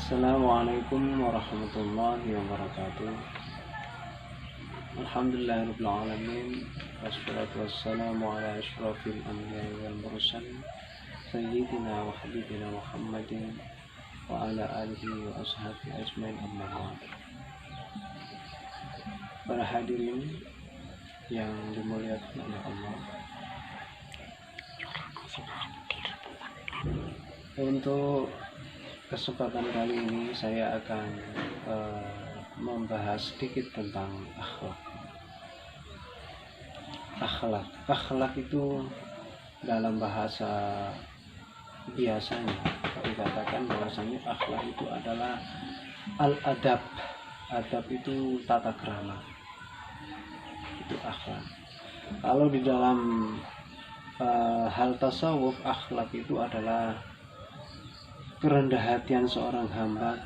Assalamualaikum warahmatullahi wabarakatuh. Alhamdulillahirabbil alamin. Wassalatu wassalamu ala asyrafil anbiya'i wal mursalin sayyidina wa habibina Muhammadin wa ala alihi wa ashabihi ajmain, amma ba'd. Para hadirin yang dimuliakan oleh Allah, untuk kesempatan kali ini saya akan membahas sedikit tentang akhlak itu dalam bahasa biasanya dikatakan bahwasanya akhlak itu adalah al-adab. Adab itu tata krama, itu akhlak. Kalau di dalam hal tasawuf, akhlak itu adalah kerendah hatian seorang hamba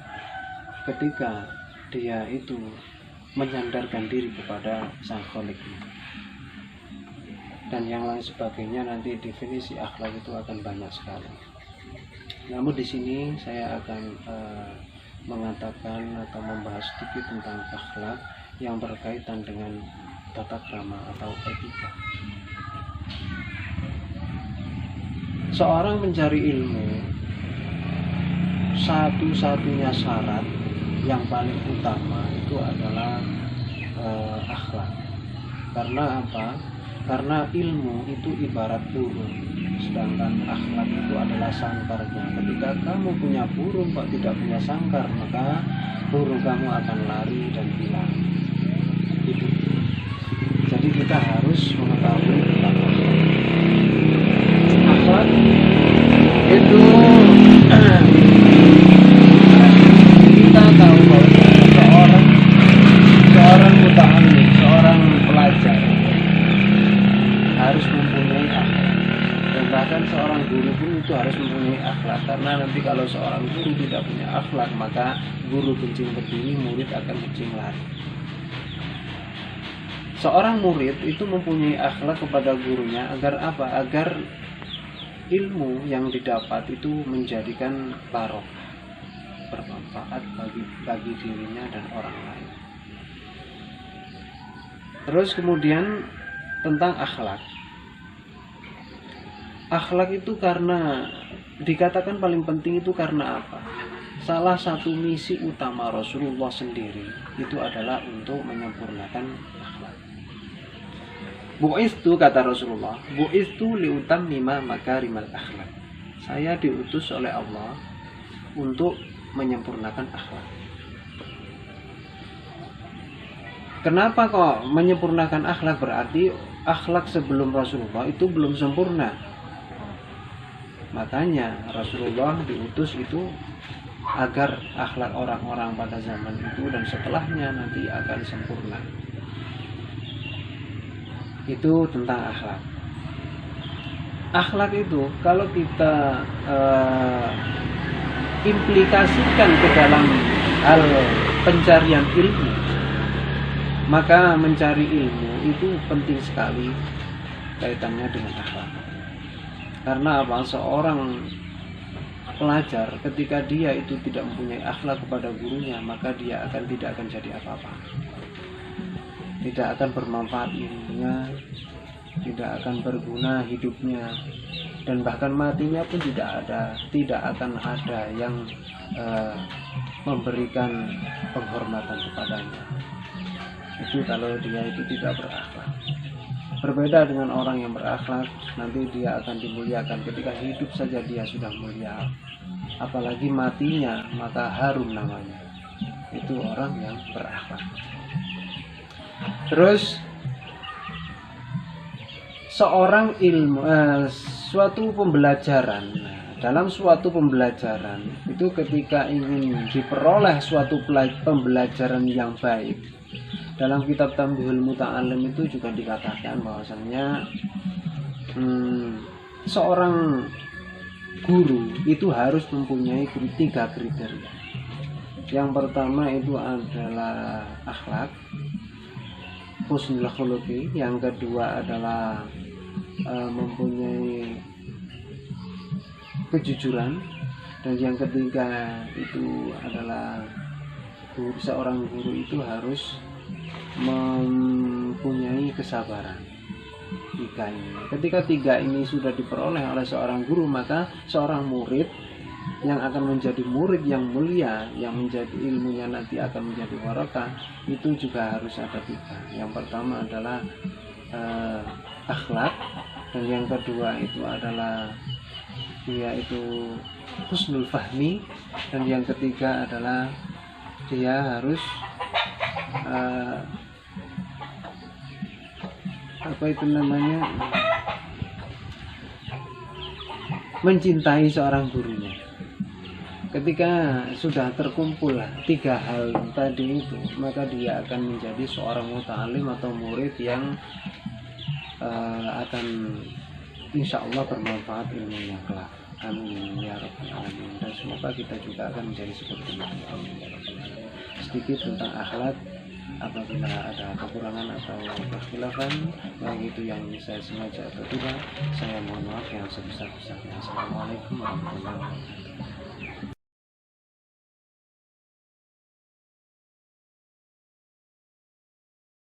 ketika dia itu menyandarkan diri kepada sang Kholiknya. Dan yang lain sebagainya, nanti definisi akhlak itu akan banyak sekali. Namun di sini saya akan mengatakan atau membahas sedikit tentang akhlak yang berkaitan dengan tata krama atau etika. Seorang mencari ilmu, satu-satunya syarat yang paling utama itu adalah akhlak. Karena apa? Karena ilmu itu ibarat burung, sedangkan akhlak itu adalah sangkarnya. Ketika kamu punya burung kok tidak punya sangkar, maka burung kamu akan lari dan hilang. Itu. Jadi kita harus mengetahui tentang akhlak. Itu kita tahu bahwa seorang muta'allim, seorang pelajar harus mempunyai akhlak. Dan bahkan seorang guru pun itu harus mempunyai akhlak, karena nanti kalau seorang guru tidak punya akhlak, maka guru kencing berdiri, murid akan kencing lari. Seorang murid itu mempunyai akhlak kepada gurunya agar apa? Agar ilmu yang didapat itu menjadikan barokah, bermanfaat bagi dirinya dan orang lain. Terus kemudian tentang akhlak. Akhlak itu karena dikatakan paling penting itu karena apa? Salah satu misi utama Rasulullah sendiri itu adalah untuk menyempurnakan akhlak. Bu'istu, kata Rasulullah, bu'istu liutammima makarimal akhlak. Saya diutus oleh Allah untuk menyempurnakan akhlak. Kenapa kok menyempurnakan akhlak? Berarti akhlak sebelum Rasulullah itu belum sempurna. Makanya Rasulullah diutus itu agar akhlak orang-orang pada zaman itu dan setelahnya nanti akan sempurna. Itu tentang akhlak. Akhlak itu kalau kita implikasikan ke dalam hal pencarian ilmu, maka mencari ilmu itu penting sekali kaitannya dengan akhlak. Karena apa? Seorang pelajar ketika dia itu tidak mempunyai akhlak kepada gurunya, maka dia tidak akan jadi apa-apa. Tidak akan bermanfaat ilmunya, tidak akan berguna hidupnya, dan bahkan matinya pun tidak akan ada yang memberikan penghormatan kepadanya. Itu kalau dia itu tidak berakhlak. Berbeda dengan orang yang berakhlak, nanti dia akan dimuliakan. Ketika hidup saja dia sudah mulia, apalagi matinya maka harum namanya. Itu orang yang berakhlak. Terus seorang ilmu, suatu pembelajaran. Dalam suatu pembelajaran itu ketika ingin diperoleh suatu pembelajaran yang baik, dalam kitab Tanbihul Muta'allim itu juga dikatakan bahwasannya seorang guru itu harus mempunyai 3 kriteria. Yang pertama itu adalah akhlak, husnul khuluqi. Yang kedua adalah mempunyai kejujuran. Dan yang ketiga itu adalah seorang guru itu harus mempunyai kesabaran. Ketika tiga ini sudah diperoleh oleh seorang guru, maka seorang murid yang akan menjadi murid yang mulia, yang menjadi ilmunya nanti akan menjadi warakah, itu juga harus ada tiga. Yang pertama adalah akhlak, dan yang kedua itu adalah dia itu husnul fahmi, dan yang ketiga adalah dia harus mencintai seorang gurunya. Ketika sudah terkumpul tiga hal tadi itu, maka dia akan menjadi seorang muta'alim atau murid yang akan insya Allah bermanfaat ilmunya kelak. Amin ya rabbal alamin. Dan semoga kita juga akan menjadi seperti itu. Amin ya rabbal alamin. Sedikit tentang akhlak, apabila ada kekurangan atau kekhilafan, baik itu yang saya sengaja atau tidak, saya mohon maaf yang sebesar-besarnya. Assalamualaikum warahmatullahi wabarakatuh.